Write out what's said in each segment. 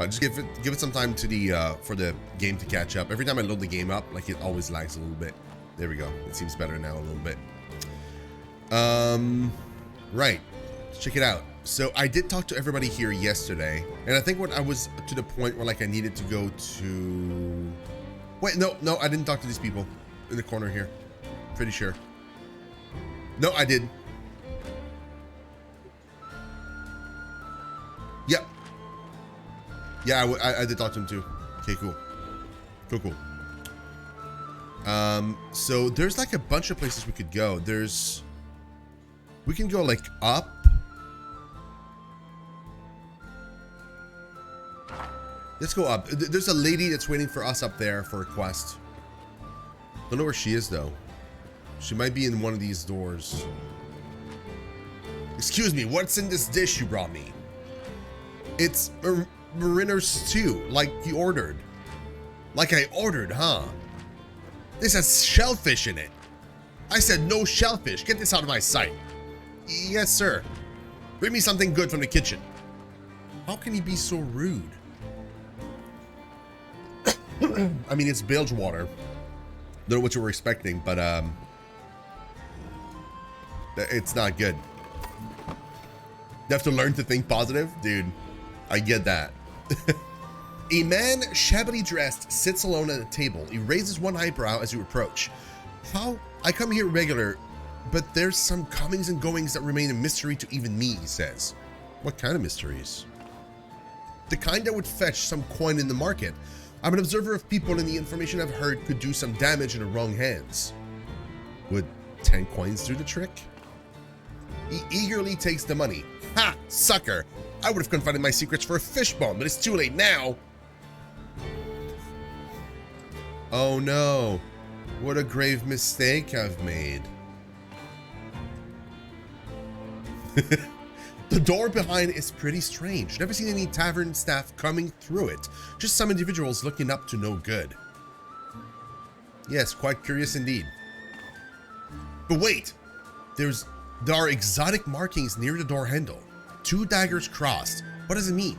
Just give it some time to the for the game to catch up. Every time I load the game up, like, it always lags a little bit. There we go. It seems better now a little bit. Right. Let's check it out. So I did talk to everybody here yesterday, and I think when I was to the point where, like, I needed to go to... Wait, no, I didn't talk to these people in the corner here. Pretty sure. No, I did. Yep. Yeah, I did talk to him too. Okay, cool. Cool. So there's like a bunch of places we could go. We can go like up. Let's go up. There's a lady that's waiting for us up there for a quest. Don't know where she is though. She might be in one of these doors. Excuse me, what's in this dish you brought me? It's Mariner stew, like you ordered. Like I ordered, huh? This has shellfish in it. I said no shellfish. Get this out of my sight. Yes, sir. Bring me something good from the kitchen. How can he be so rude? I mean, it's bilge water. Don't know what you were expecting, but it's not good. You have to learn to think positive, dude. I get that. A man shabbily dressed sits alone at a table. He raises one eyebrow as you approach. How? I come here regular, but there's some comings and goings that remain a mystery to even me, he says. What kind of mysteries? The kind that would fetch some coin in the market. I'm an observer of people, and the information I've heard could do some damage in the wrong hands. Would 10 coins do the trick? He eagerly takes the money. Ha! Sucker! I would have confided my secrets for a fishbone, but it's too late now. Oh no. What a grave mistake I've made. The door behind is pretty strange. Never seen any tavern staff coming through it. Just some individuals looking up to no good. Yes, quite curious indeed. But wait! There are exotic markings near the door handle. 2 daggers crossed. What does it mean?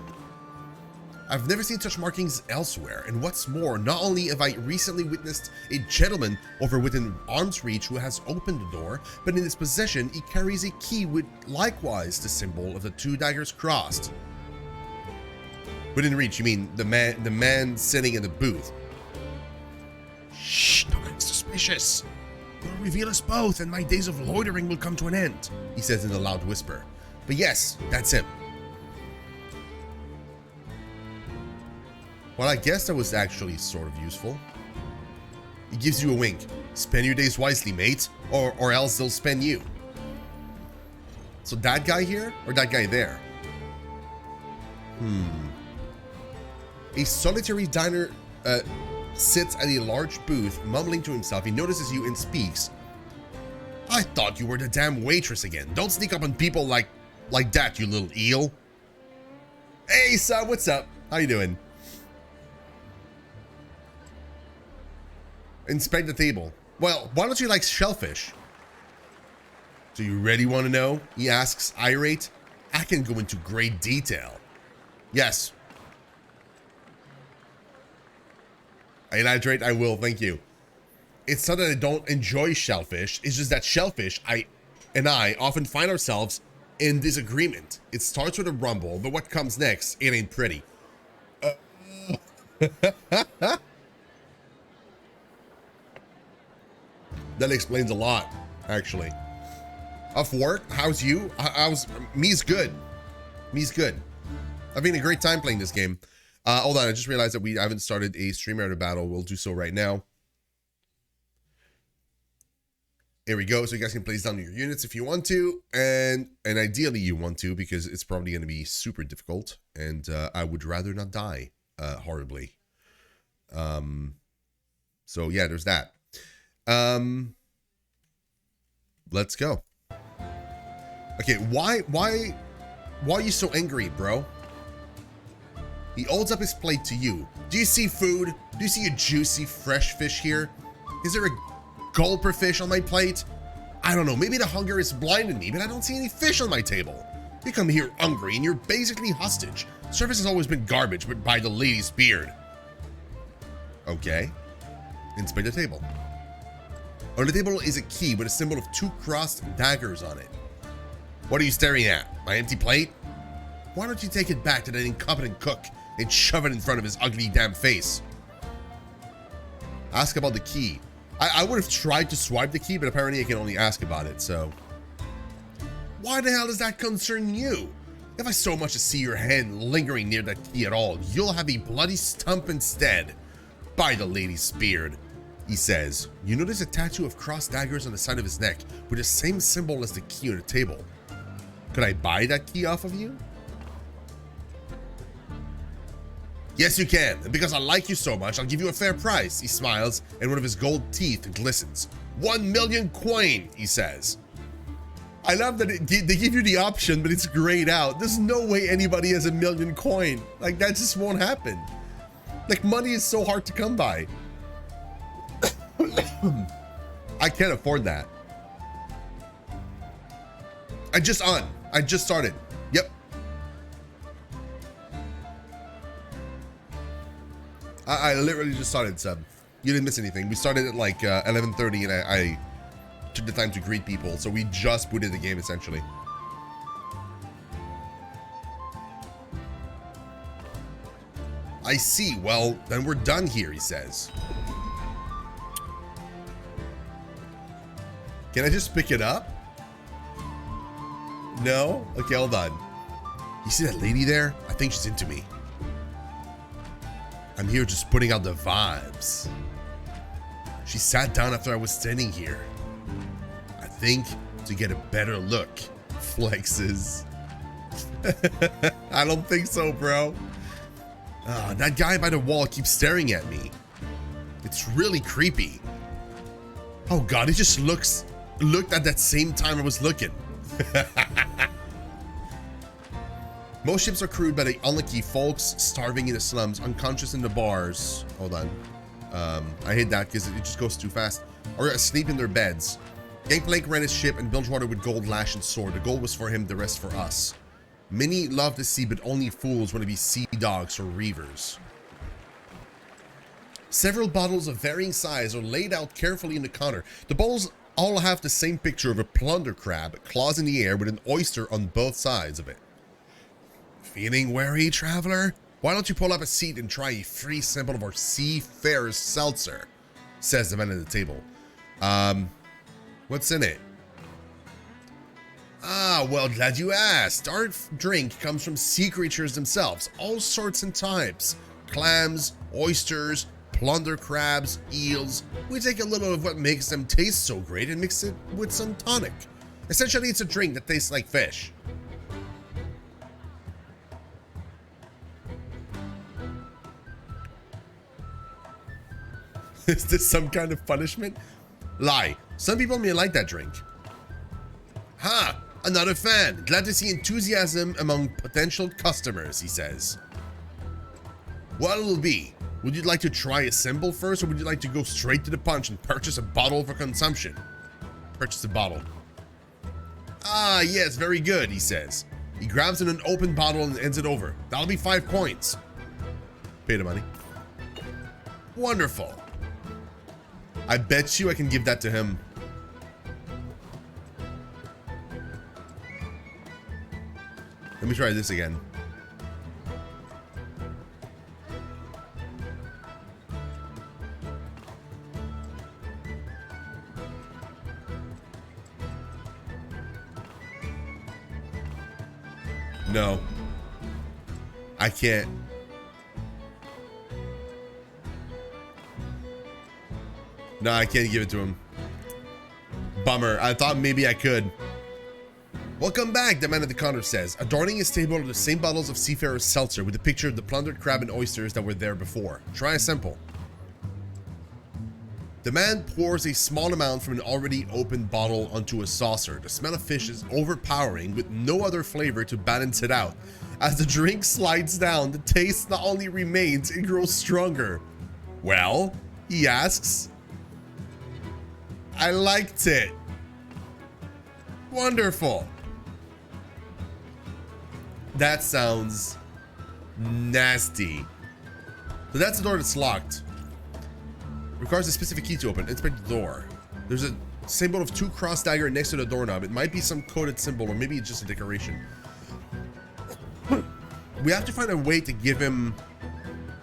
I've never seen such markings elsewhere, and what's more, not only have I recently witnessed a gentleman over within arm's reach who has opened the door, but in his possession he carries a key with likewise the symbol of the 2 daggers crossed. Within reach, you mean the man sitting in the booth? Shh, don't get suspicious. You'll reveal us both, and my days of loitering will come to an end, he says in a loud whisper. But yes, that's him. Well, I guess that was actually sort of useful. He gives you a wink. Spend your days wisely, mate, or else they'll spend you. So that guy here, or that guy there? A solitary diner sits at a large booth, mumbling to himself. He notices you and speaks. I thought you were the damn waitress again. Don't sneak up on people like that, you little eel. Hey, son, what's up? How you doing? Inspect the table. Well, why don't you like shellfish? Do you really want to know? He asks, irate. I can go into great detail. Yes. I elaborate, I will, thank you. It's not that I don't enjoy shellfish, it's just that shellfish and I often find ourselves in disagreement. It starts with a rumble, but what comes next, it ain't pretty. That explains a lot, actually. Off work, how's you? Me's good. Me's good. I've been a great time playing this game. Hold on, I just realized that we haven't started a StreamYard battle. We'll do so right now. Here we go. So you guys can place down your units if you want to, and ideally you want to, because it's probably going to be super difficult, and I would rather not die horribly. So yeah, there's that. Let's go. Okay, why are you so angry, bro? He holds up his plate to you. Do you see food? Do you see a juicy, fresh fish here? Is there a gulper fish on my plate? I don't know, maybe the hunger is blinding me, but I don't see any fish on my table. You come here hungry and you're basically hostage. Service has always been garbage, but by the lady's beard. Okay. Inspect the table. On the table is a key with a symbol of 2 crossed daggers on it. What are you staring at? My empty plate? Why don't you take it back to that incompetent cook and shove it in front of his ugly damn face? Ask about the key. I would have tried to swipe the key, but apparently I can only ask about it, so. Why the hell does that concern you? If I so much as see your hand lingering near that key at all, you'll have a bloody stump instead. By the lady's beard, he says. You notice a tattoo of crossed daggers on the side of his neck with the same symbol as the key on the table. Could I buy that key off of you? Yes, you can. And because I like you so much, I'll give you a fair price. He smiles, and one of his gold teeth glistens. 1 million coin, he says. I love that they give you the option, but it's grayed out. There's no way anybody has 1 million coin. Like, that just won't happen. Like, money is so hard to come by. I can't afford that. I just started. Yep. I literally just started, sub. You didn't miss anything. We started at like 11:30 and I took the time to greet people. So we just booted the game essentially. I see. Well, then we're done here, he says. Can I just pick it up? No? Okay, hold on. You see that lady there? I think she's into me. I'm here just putting out the vibes. She sat down after I was standing here. I think to get a better look. Flexes. I don't think so, bro. That guy by the wall keeps staring at me. It's really creepy. Oh God, he just looked at that same time I was looking. Most ships are crewed by the unlucky folks starving in the slums, unconscious in the bars. Hold on. I hate that because it just goes too fast. Or asleep in their beds. Gangplank ran his ship and Bilgewater with gold lash and sword. The gold was for him, the rest for us. Many love the sea, but only fools want to be sea dogs or reavers. Several bottles of varying size are laid out carefully in the counter. The bottles all have the same picture of a plunder crab, claws in the air with an oyster on both sides of it. Feeling wary, traveler? Why don't you pull up a seat and try a free sample of our seafarer's seltzer? Says the man at the table. What's in it? Ah, well, glad you asked. Our drink comes from sea creatures themselves, all sorts and types. Clams, oysters, plunder crabs, eels. We take a little of what makes them taste so great and mix it with some tonic. Essentially, it's a drink that tastes like fish. Is this some kind of punishment? Lie. Some people may like that drink. Ha! Another fan. Glad to see enthusiasm among potential customers, he says. What it'll be? Would you like to try a symbol first, or would you like to go straight to the punch and purchase a bottle for consumption? Purchase a bottle. Ah, yes, very good, he says. He grabs an open bottle and hands it over. That'll be 5 coins. Pay the money. Wonderful. I bet you I can give that to him. Let me try this again. No. I can't. No, I can't give it to him. Bummer. I thought maybe I could. Welcome back, the man at the counter says, adorning his table are the same bottles of Seafarer's seltzer with a picture of the plundered crab and oysters that were there before. Try a sample. The man pours a small amount from an already opened bottle onto a saucer. The smell of fish is overpowering with no other flavor to balance it out. As the drink slides down, the taste not only remains, it grows stronger. Well, he asks. I liked it. Wonderful. That sounds nasty. So that's the door that's locked. Requires a specific key to open. Inspect the door. There's a symbol of 2 cross dagger next to the doorknob. It might be some coded symbol, or maybe it's just a decoration. We have to find a way to give him...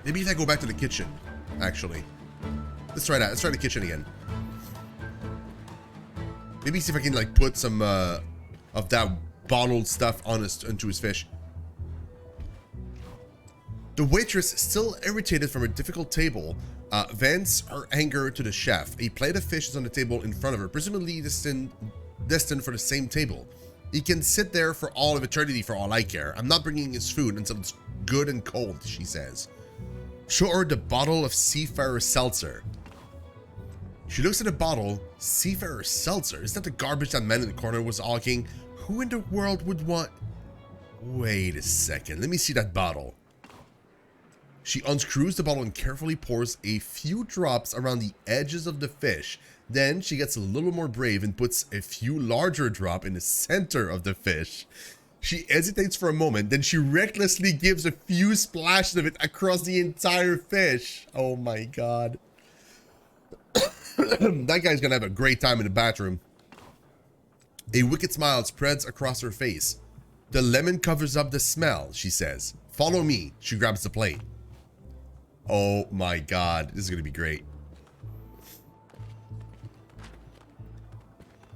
Maybe if I go back to the kitchen, actually. Let's try that. Let's try the kitchen again. Maybe see if I can, like, put some of that bottled stuff into his fish. The waitress, still irritated from a difficult table, vents her anger to the chef. A plate of fish is on the table in front of her, presumably destined for the same table. He can sit there for all of eternity for all I care. I'm not bringing his food until it's good and cold, she says. Show her the bottle of Seafarer Seltzer. She looks at the bottle. Seafarer Seltzer? Is that the garbage that man in the corner was hawking? Who in the world would want... Wait a second. Let me see that bottle. She unscrews the bottle and carefully pours a few drops around the edges of the fish. Then she gets a little more brave and puts a few larger drops in the center of the fish. She hesitates for a moment, then she recklessly gives a few splashes of it across the entire fish. Oh my god. That guy's gonna have a great time in the bathroom. A wicked smile spreads across her face. The lemon covers up the smell, she says. Follow me. She grabs the plate. Oh my god, this is gonna be great.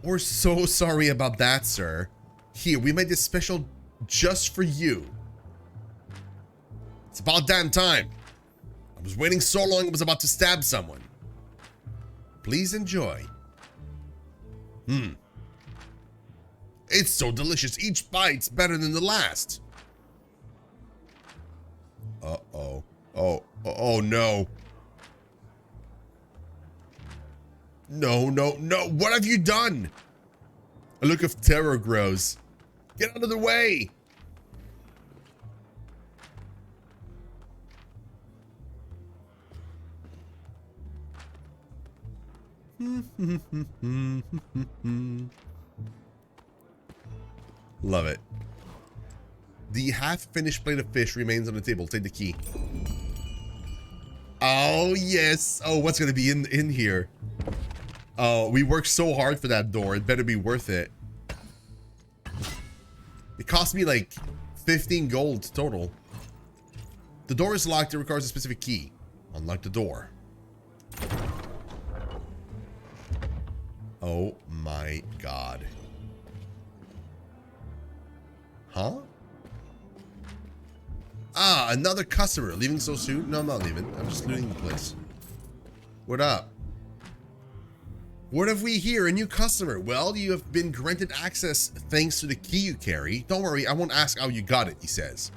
We're so sorry about that, sir. Here, we made this special just for you. It's about damn time. I was waiting so long I was about to stab someone. Please enjoy. It's so delicious. Each bite's better than the last. Uh-oh. Oh no. No. What have you done? A look of terror grows. Get out of the way. Love it. The half-finished plate of fish remains on the table. Take the key. Oh, yes. Oh, what's going to be in here? Oh, we worked so hard for that door. It better be worth it. It cost me like 15 gold total. The door is locked. It requires a specific key. Unlock the door. Oh my god. Huh? Ah, another customer. Leaving so soon? No, I'm not leaving. I'm just looting the place. What up? What have we here? A new customer. Well, you have been granted access thanks to the key you carry. Don't worry, I won't ask how you got it, he says.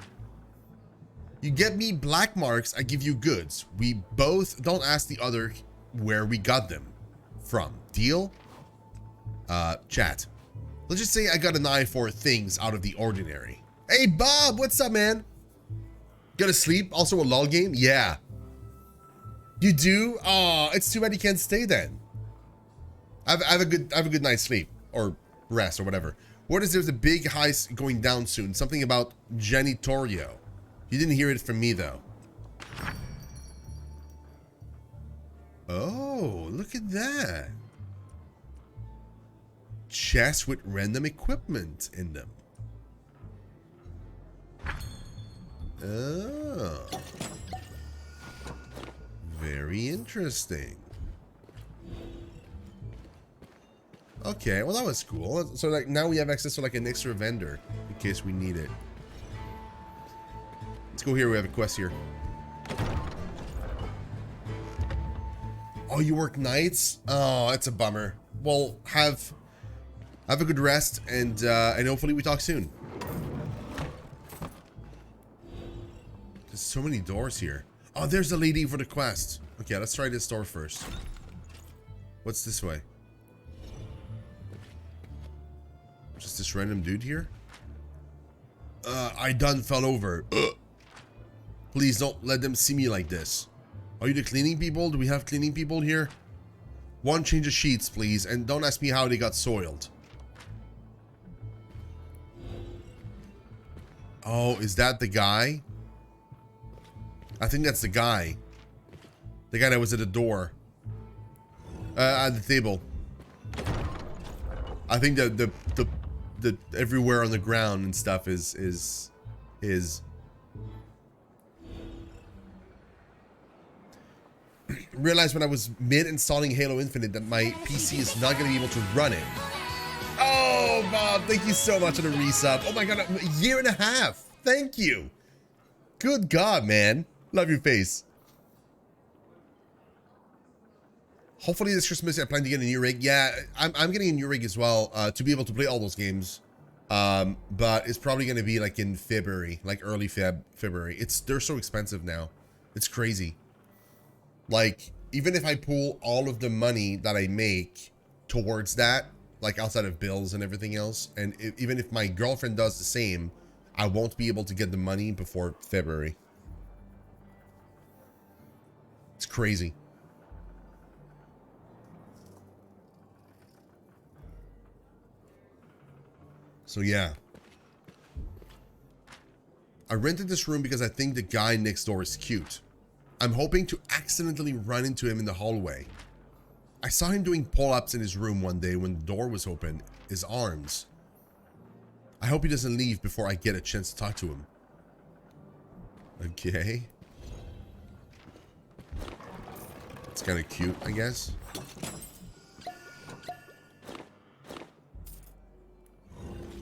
You get me black marks, I give you goods. We both don't ask the other where we got them from. Deal? Chat. Let's just say I got an eye for things out of the ordinary. Hey, Bob, what's up, man? Gotta sleep? Also a LOL game? Yeah. You do? Oh, it's too bad you can't stay then. I have a good night's sleep or rest or whatever. What is there's a big heist going down soon? Something about Janitorio. You didn't hear it from me though. Oh, look at that. Chests with random equipment in them. Oh. Very interesting. Okay, well that was cool. So like now we have access to like an extra vendor in case we need it. Let's go here. We have a quest here. Oh, you work nights? Oh, it's a bummer. Well, have a good rest and hopefully we talk soon. There's so many doors here. Oh, there's the lady for the quest. Okay, let's try this door first. What's this way? Just this random dude here? I done fell over. Please don't let them see me like this. Are you the cleaning people? Do we have cleaning people here? One change of sheets, please. And don't ask me how they got soiled. Oh, is that the guy? I think that's the guy. The guy that was at the door. At the table. I think the everywhere on the ground and stuff is realized when I was mid-installing Halo Infinite that my PC is not going to be able to run it. Oh, Bob, thank you so much for the resub. Oh my god, a year and a half. Thank you. Good God, man. Love your face. Hopefully this Christmas I plan to get a new rig. Yeah, I'm getting a new rig as well to be able to play all those games. But it's probably going to be like in February, like early February. They're so expensive now. It's crazy. Like, even if I pull all of the money that I make towards that, like outside of bills and everything else, and even if my girlfriend does the same, I won't be able to get the money before February. It's crazy. So yeah. I rented this room because I think the guy next door is cute. I'm hoping to accidentally run into him in the hallway. I saw him doing pull-ups in his room one day when the door was open, his arms. I hope he doesn't leave before I get a chance to talk to him. Okay. It's kind of cute, I guess.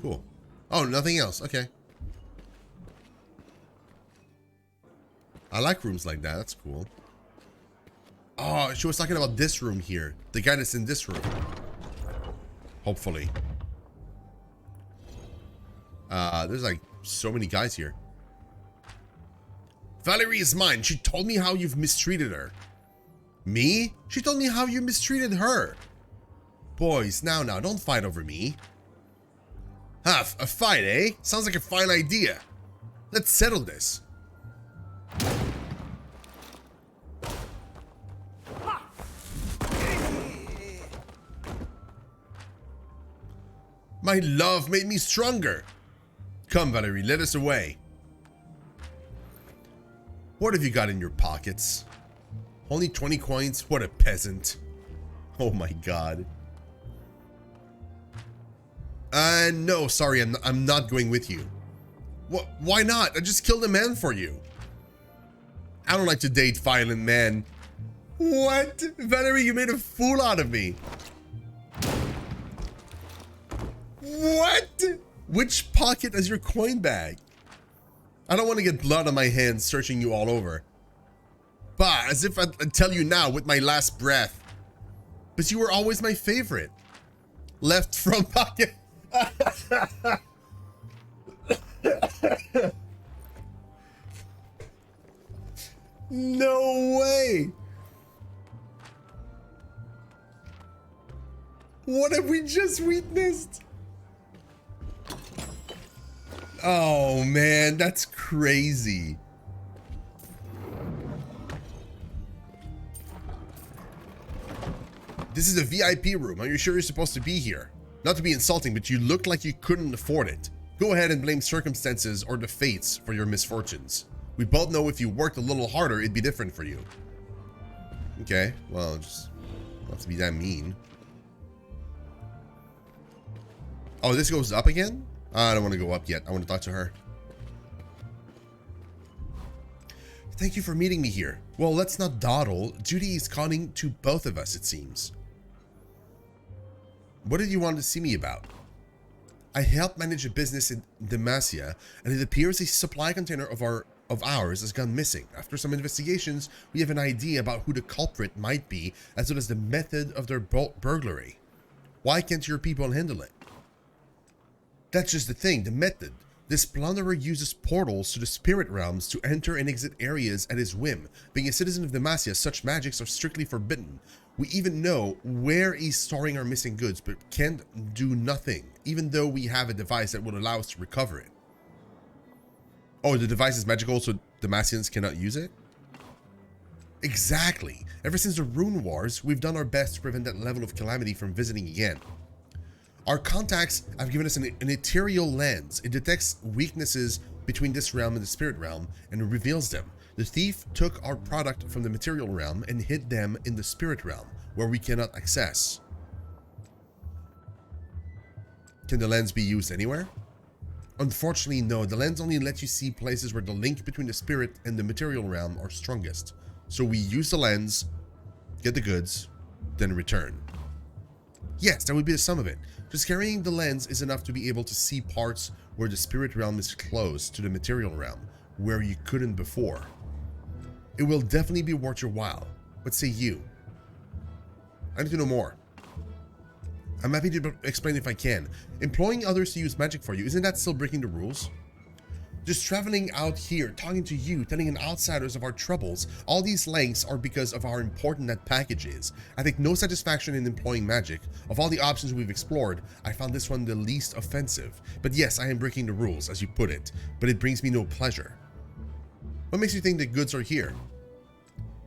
Cool. Oh, nothing else. Okay. I like rooms like that. That's cool. Oh, she was talking about this room here. The guy that's in this room. Hopefully. There's like so many guys here. Valerie is mine. She told me how you've mistreated her. Me? She told me how you mistreated her. Boys, now, don't fight over me. A fight, eh? Sounds like a fine idea. Let's settle this. My love made me stronger. Come, Valerie, let us away. What have you got in your pockets? Only 20 coins? What a peasant. Oh my god. No, sorry, I'm not going with you. What? Why not? I just killed a man for you. I don't like to date violent men. What? Valerie, you made a fool out of me. What? Which pocket is your coin bag? I don't want to get blood on my hands searching you all over. Bah, as if I'd tell you now with my last breath. But you were always my favorite. Left from pocket. No way. What have we just witnessed? Oh man, that's crazy. This is a VIP room. Are you sure you're supposed to be here? Not to be insulting, but you look like you couldn't afford it. Go ahead and blame circumstances or the fates for your misfortunes. We both know if you worked a little harder, it'd be different for you. Okay, well, just don't have to be that mean. Oh, this goes up again? I don't want to go up yet. I want to talk to her. Thank you for meeting me here. Well, let's not dawdle. Duty is calling to both of us, it seems. What did you want to see me about? I help manage a business in Demacia, and it appears a supply container of ours has gone missing. After some investigations, we have an idea about who the culprit might be, as well as the method of their burglary. Why can't your people handle it? That's just the thing, the method. This plunderer uses portals to the spirit realms to enter and exit areas at his whim. Being a citizen of Demacia, such magics are strictly forbidden. We even know where he's storing our missing goods, but can't do nothing, even though we have a device that would allow us to recover it. Oh, the device is magical, so Demacians cannot use it? Exactly. Ever since the Rune Wars, we've done our best to prevent that level of calamity from visiting again. Our contacts have given us an ethereal lens. It detects weaknesses between this realm and the spirit realm and reveals them. The thief took our product from the material realm and hid them in the spirit realm, where we cannot access. Can the lens be used anywhere? Unfortunately, no. The lens only lets you see places where the link between the spirit and the material realm are strongest. So we use the lens, get the goods, then return. Yes, that would be the sum of it. Just carrying the lens is enough to be able to see parts where the spirit realm is close to the material realm, where you couldn't before. It will definitely be worth your while. What say you? I need to know more. I'm happy to explain if I can. Employing others to use magic for you, isn't that still breaking the rules? Just traveling out here, talking to you, telling an outsiders of our troubles, all these lengths are because of how important that package is. I take no satisfaction in employing magic. Of all the options we've explored, I found this one the least offensive. But yes, I am breaking the rules, as you put it, but it brings me no pleasure. What makes you think the goods are here?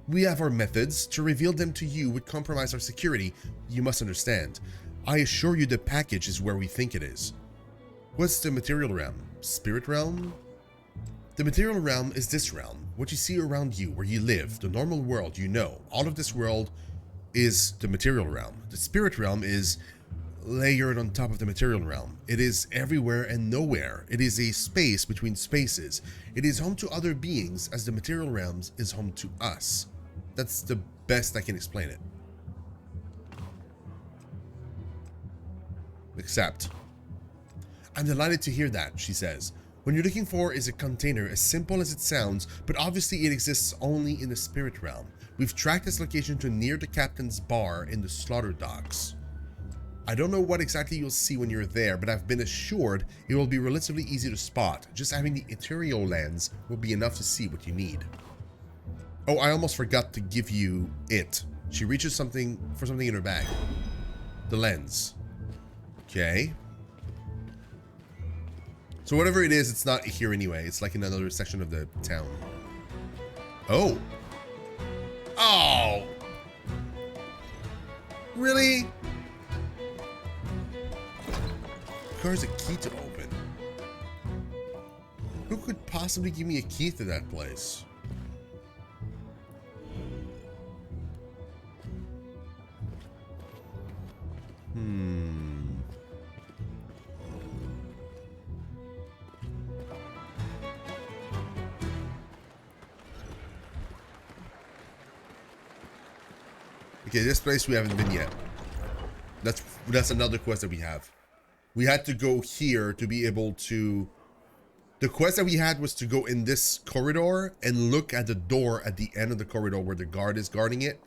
We have our methods. To reveal them to you would compromise our security, you must understand. I assure you the package is where we think it is. What's the material realm? Spirit realm? The material realm is this realm, what you see around you, where you live, the normal world you know. All of this world is the material realm. The spirit realm is layered on top of the material realm. It is everywhere and nowhere. It is a space between spaces. It is home to other beings as the material realms is home to us. That's the best I can explain it. Except, I'm delighted to hear that, she says. What you're looking for is a container as simple as it sounds, but obviously it exists only in the spirit realm. We've tracked this location to near the captain's bar in the slaughter docks. I don't know what exactly you'll see when you're there, but I've been assured it will be relatively easy to spot. Just having the ethereal lens will be enough to see what you need. Oh, I almost forgot to give you it. She reaches for something in her bag. The lens. Okay. So whatever it is, it's not here anyway. It's like in another section of the town. Oh. Oh. Really? Requires a key to open. Who could possibly give me a key to that place? Okay, this place we haven't been yet. That's another quest that we have. We had to go here to be able to... The quest that we had was to go in this corridor and look at the door at the end of the corridor where the guard is guarding it,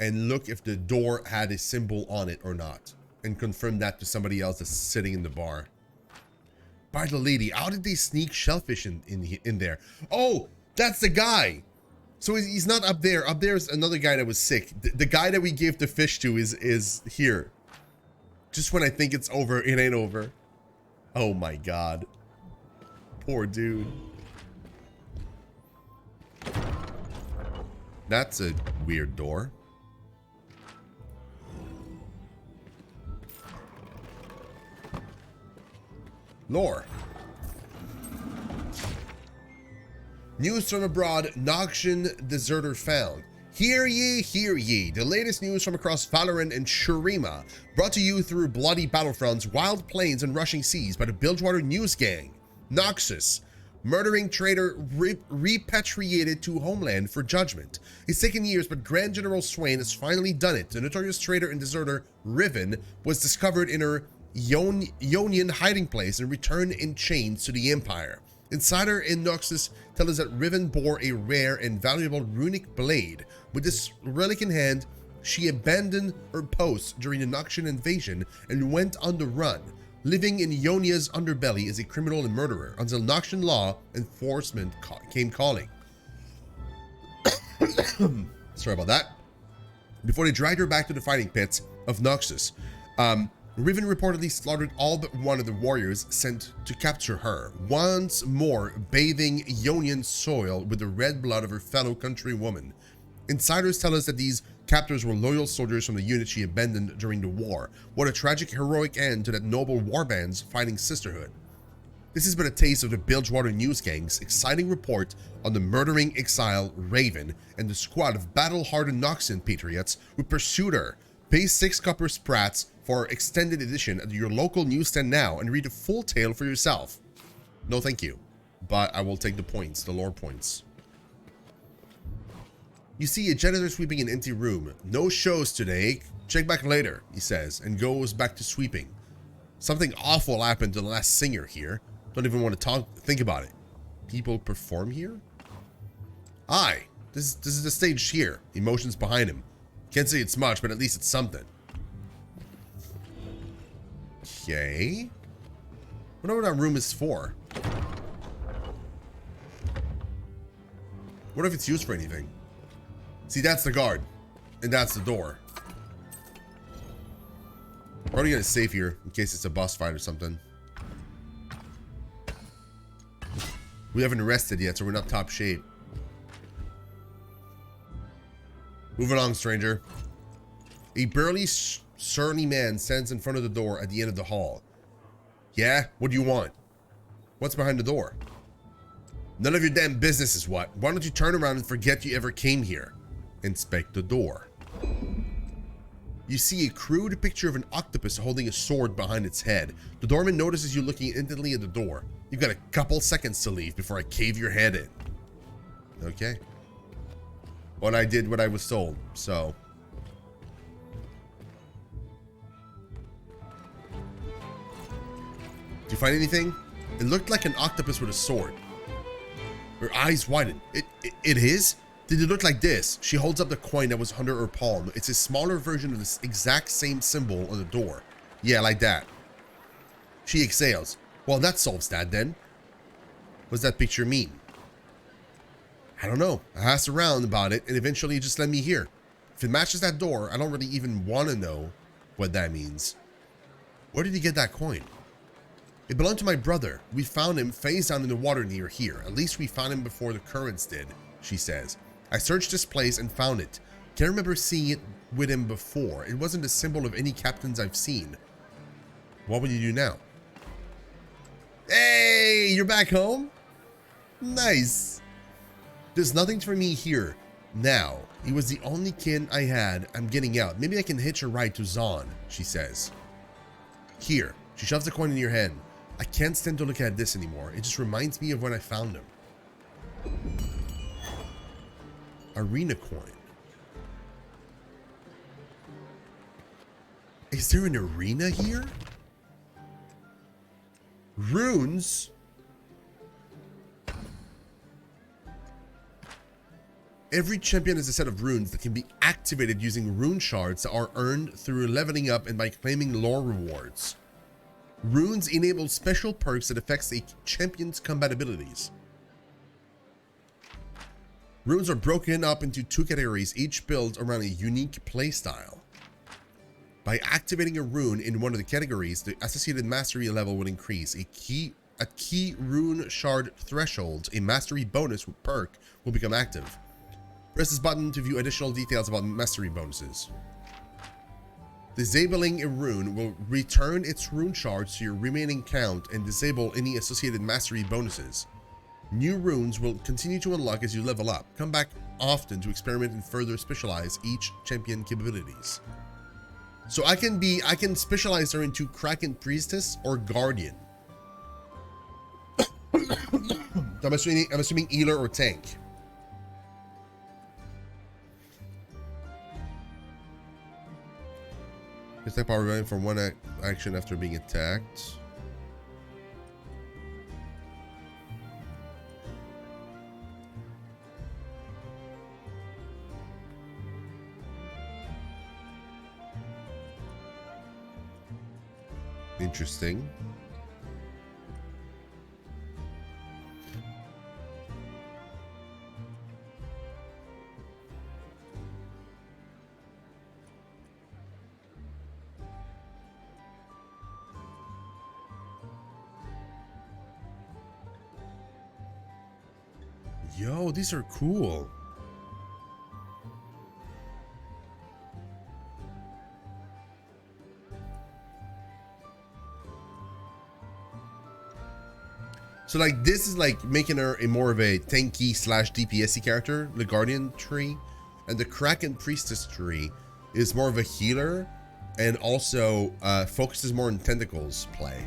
and look if the door had a symbol on it or not, and confirm that to somebody else that's sitting in the bar. By the lady, how did they sneak shellfish in there? Oh, that's the guy. So he's not up there. Up there's another guy that was sick. The guy that we gave the fish to is here. Just when I think it's over, it ain't over. Oh my god. Poor dude. That's a weird door. Lore. News from abroad, Noxian deserter found. Hear ye, the latest news from across Valorant and Shurima, brought to you through bloody battlefronts, wild plains, and rushing seas by the Bilgewater News Gang. Noxus, murdering traitor repatriated to homeland for judgment. It's taken years, but Grand General Swain has finally done it. The notorious traitor and deserter Riven was discovered in her Ionian hiding place and returned in chains to the Empire. Insider in Noxus tell us that Riven bore a rare and valuable runic blade. With this relic in hand, she abandoned her post during the Noxian invasion and went on the run, living in Ionia's underbelly as a criminal and murderer until Noxian law enforcement came calling. Sorry about that. Before they dragged her back to the fighting pits of Noxus. Riven reportedly slaughtered all but one of the warriors sent to capture her, once more bathing Ionian soil with the red blood of her fellow countrywoman. Insiders tell us that these captors were loyal soldiers from the unit she abandoned during the war. What a tragic, heroic end to that noble warband's fighting sisterhood. This has been a taste of the Bilgewater News Gang's exciting report on the murdering exile Raven and the squad of battle-hardened Noxian patriots who pursued her. Pay 6 copper sprats for extended edition at your local newsstand now and read the full tale for yourself. No thank you, but I will take the points, the lore points. You see a janitor sweeping an empty room. No shows today. Check back later, he says, and goes back to sweeping. Something awful happened to the last singer here. Don't even want to think about it. People perform here? Aye, this is the stage here. Emotions behind him. Can't say it's much, but at least it's something. Okay. Wonder what that room is for. What if it's used for anything? See, that's the guard. And that's the door. We're already gonna save here in case it's a boss fight or something. We haven't rested yet, so we're not top shape. Move along, stranger. A burly, surly man stands in front of the door at the end of the hall. Yeah? What do you want? What's behind the door? None of your damn business is what. Why don't you turn around and forget you ever came here? Inspect the door. You see a crude picture of an octopus holding a sword behind its head. The doorman notices you looking intently at the door. You've got a couple seconds to leave before I cave your head in. Okay. Well, I did what I was told, so. Did you find anything? It looked like an octopus with a sword. Her eyes widened. It is? Did it look like this? She holds up the coin that was under her palm. It's a smaller version of this exact same symbol on the door. Yeah, like that. She exhales. Well, that solves that then. What does that picture mean? I don't know. I asked around about it and eventually it just led me here. If it matches that door, I don't really even want to know what that means. Where did he get that coin? It belonged to my brother. We found him face down in the water near here. At least we found him before the currents did, she says. I searched this place and found it. Can't remember seeing it with him before. It wasn't a symbol of any captains I've seen. What would you do now? Hey, you're back home? Nice. There's nothing for me here now. He was the only kin I had. I'm getting out. Maybe I can hitch a ride to Zahn, she says. Here. She shoves the coin in your hand. I can't stand to look at this anymore. It just reminds me of when I found him. Arena coin. Is there an arena here? Runes? Every champion has a set of runes that can be activated using rune shards that are earned through leveling up and by claiming lore rewards. Runes enable special perks that affects a champion's combat abilities. Runes are broken up into 2 categories, each built around a unique playstyle. By activating a rune in one of the categories, the associated mastery level will increase. At key rune shard thresholds, a mastery bonus perk will become active. Press this button to view additional details about mastery bonuses. Disabling a rune will return its rune shards to your remaining count and disable any associated mastery bonuses. New runes will continue to unlock as you level up. Come back often to experiment and further specialize each champion capabilities. So I can specialize her into Kraken Priestess or Guardian. I'm assuming healer or tank. Attack power running for 1 action after being attacked. Interesting. Yo, these are cool. So like this is like making her a more of a tanky slash DPS character, the Guardian tree, and the Kraken Priestess tree is more of a healer and also focuses more on tentacles play,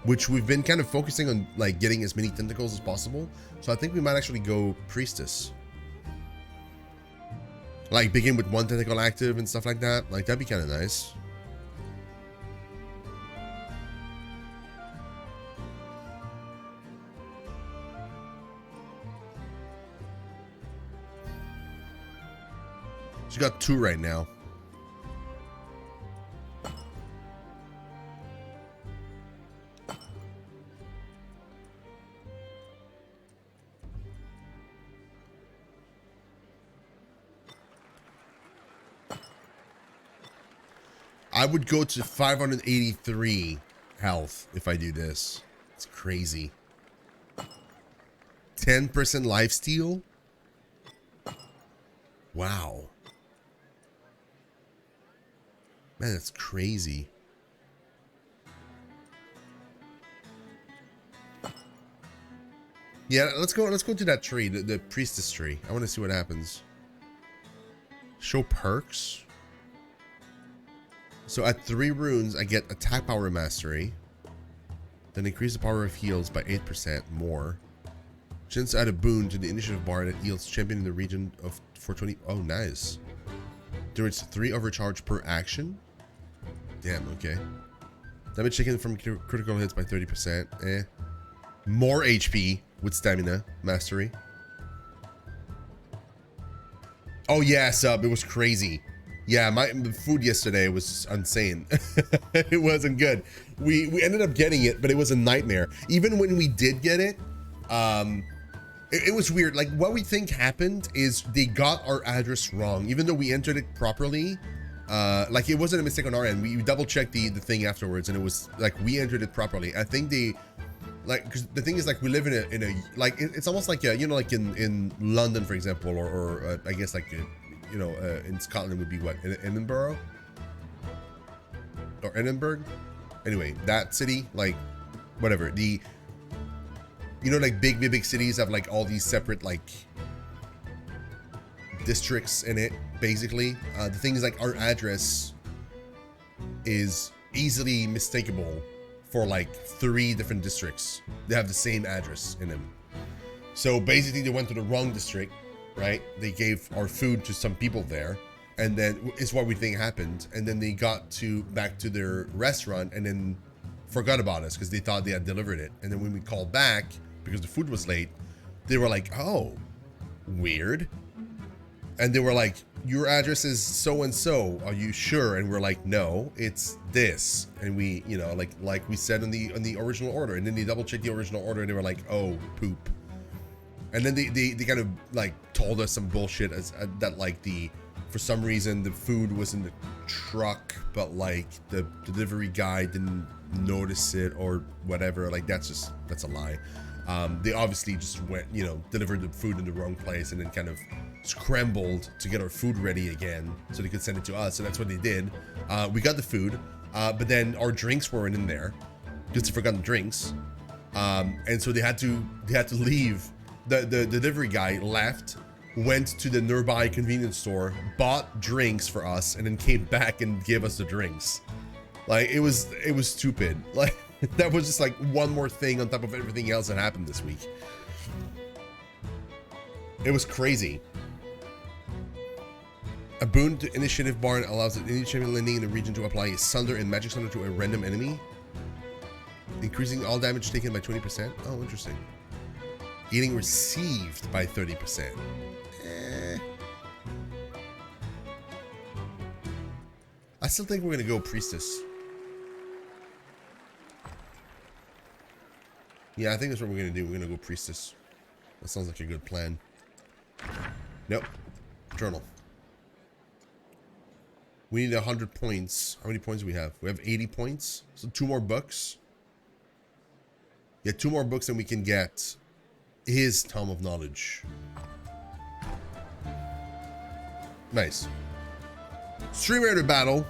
which we've been kind of focusing on, like getting as many tentacles as possible. So I think we might actually go Priestess. Like begin with one tentacle active and stuff like that. Like that'd be kind of nice. She got 2 right now. I would go to 583 health if I do this. It's crazy. 10% lifesteal? Wow. Man, that's crazy. Yeah, let's go to that tree, the priestess tree. I want to see what happens. Show perks. So at 3 runes, I get attack power mastery. Then increase the power of heals by 8% more. Chance to add a boon to the initiative bar that yields champion in the region of 420. Oh, nice. Generates 3 overcharge per action. Damn, okay. Damage taken from critical hits by 30%. More HP with stamina mastery. Oh yeah, sub. It was crazy. Yeah, my food yesterday was insane. It wasn't good. We ended up getting it, but it was a nightmare. Even when we did get it, it was weird. Like what we think happened is they got our address wrong, even though we entered it properly. Like it wasn't a mistake on our end. We double checked the thing afterwards, and it was like we entered it properly. I think they, like, because the thing is, like, we live in a like it's almost like you know, like in London, for example, or I guess like you know, in Scotland would be what, Edinburgh or Edinburgh. Anyway, that city, like whatever, the, you know, like big cities have like all these separate like districts in it, basically. The thing is, like, our address is easily mistakable for like 3 different districts. They have the same address in them. So basically they went to the wrong district, right? They gave our food to some people there, and then it's what we think happened. And then they got back to their restaurant and then forgot about us because they thought they had delivered it. And then when we called back because the food was late, they were like, oh, weird. And they were like, your address is so and so, are you sure? And we're like, no, it's this. And we, you know, like we said on the original order. And then they double checked the original order and they were like, oh, poop. And then they kind of like told us some bullshit that like for some reason the food was in the truck, but like the delivery guy didn't notice it or whatever. Like that's a lie. They obviously just went, you know, delivered the food in the wrong place and then kind of scrambled to get our food ready again so they could send it to us. So that's what they did. We got the food, but then our drinks weren't in there because they forgot the drinks. And so they had to leave. The delivery guy left, went to the nearby convenience store, bought drinks for us, and then came back and gave us the drinks. Like it was stupid. Like that was just like one more thing on top of everything else that happened this week. It was crazy. A boon to initiative bar allows any champion landing in the region to apply a Sunder and Magic Sunder to a random enemy, increasing all damage taken by 20%. Oh, interesting. Getting received by 30%. I still think we're gonna go Priestess. Yeah, I think that's what we're gonna do. We're gonna go Priestess. That sounds like a good plan. Nope. Journal. We need 100 points. How many points do we have? We have 80 points. So 2 more books. Yeah, 2 more books and we can get his Tome of Knowledge. Nice. Stream Raider battle.